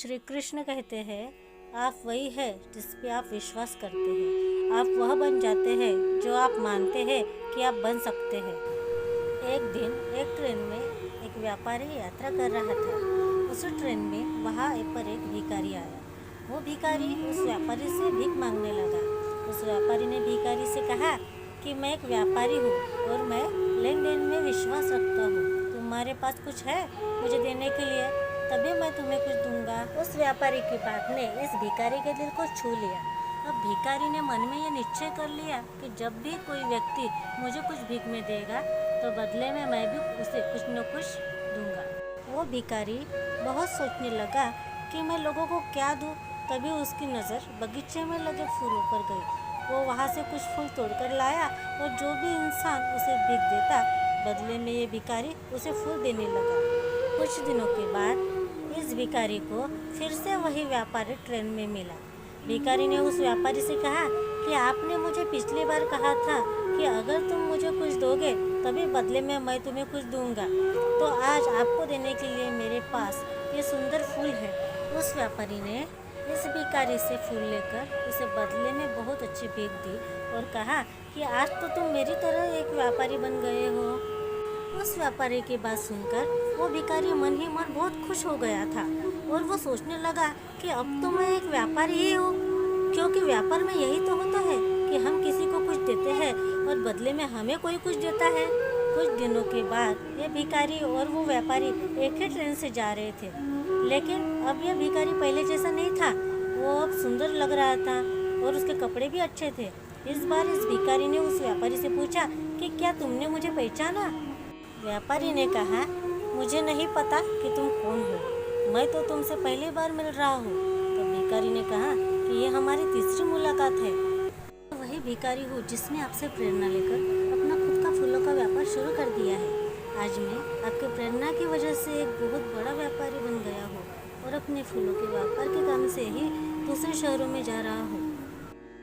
श्री कृष्ण कहते हैं, आप वही है जिस पे आप विश्वास करते हैं। आप वह बन जाते हैं जो आप मानते हैं कि आप बन सकते हैं। एक दिन एक ट्रेन में एक व्यापारी यात्रा कर रहा था। उस ट्रेन में वहाँ पर एक भिखारी आया। वो भिखारी उस व्यापारी से भीख मांगने लगा। उस व्यापारी ने भिखारी से कहा कि मैं एक व्यापारी हूँ और मैं लेन देन में विश्वास रखता हूँ। तुम्हारे पास कुछ है मुझे देने के लिए? तभी मैं तुम्हें कुछ दूंगा। उस व्यापारी की बात ने इस भिखारी के दिल को छू लिया। अब भिखारी ने मन में ये निश्चय कर लिया कि जब भी कोई व्यक्ति मुझे कुछ भीख में देगा तो बदले में मैं भी उसे कुछ न कुछ दूंगा। वो भिखारी बहुत सोचने लगा कि मैं लोगों को क्या दूं। तभी उसकी नज़र बगीचे में लगे फूलों पर गई। वो वहाँ से कुछ फूल तोड़कर लाया और जो भी इंसान उसे भीख देता बदले में ये भिखारी उसे फूल देने लगा। कुछ दिनों के बाद इस भिखारी को फिर से वही व्यापारी ट्रेन में मिला। भिखारी ने उस व्यापारी से कहा कि आपने मुझे पिछली बार कहा था कि अगर तुम मुझे कुछ दोगे तभी बदले में मैं तुम्हें कुछ दूंगा। तो आज आपको देने के लिए मेरे पास ये सुंदर फूल है। उस व्यापारी ने इस भिखारी से फूल लेकर उसे बदले में बहुत अच्छी भीख दी और कहा कि आज तो तुम मेरी तरह एक व्यापारी बन गए हो। उस व्यापारी की बात सुनकर वो भिखारी मन ही मन बहुत खुश हो गया था और वो सोचने लगा कि अब तो मैं एक व्यापारी ही हूँ, क्योंकि व्यापार में यही तो होता है कि हम किसी को कुछ देते हैं और बदले में हमें कोई कुछ देता है। कुछ दिनों के बाद ये भिखारी और वो व्यापारी एक ही ट्रेन से जा रहे थे, लेकिन अब यह भिखारी पहले जैसा नहीं था। वो अब सुंदर लग रहा था और उसके कपड़े भी अच्छे थे। इस बार इस भिखारी ने उस व्यापारी से पूछा कि क्या तुमने मुझे पहचाना? व्यापारी ने कहा, मुझे नहीं पता कि तुम कौन हो, मैं तो तुमसे पहली बार मिल रहा हूँ। तो भिखारी ने कहा कि ये हमारी तीसरी मुलाकात है। वही भिखारी हूँ जिसने आपसे प्रेरणा लेकर अपना खुद का फूलों का व्यापार शुरू कर दिया है। आज मैं आपके प्रेरणा की वजह से एक बहुत बड़ा व्यापारी बन गया हूँ और अपने फूलों के व्यापार के काम से ही दूसरे शहरों में जा रहा हूँ।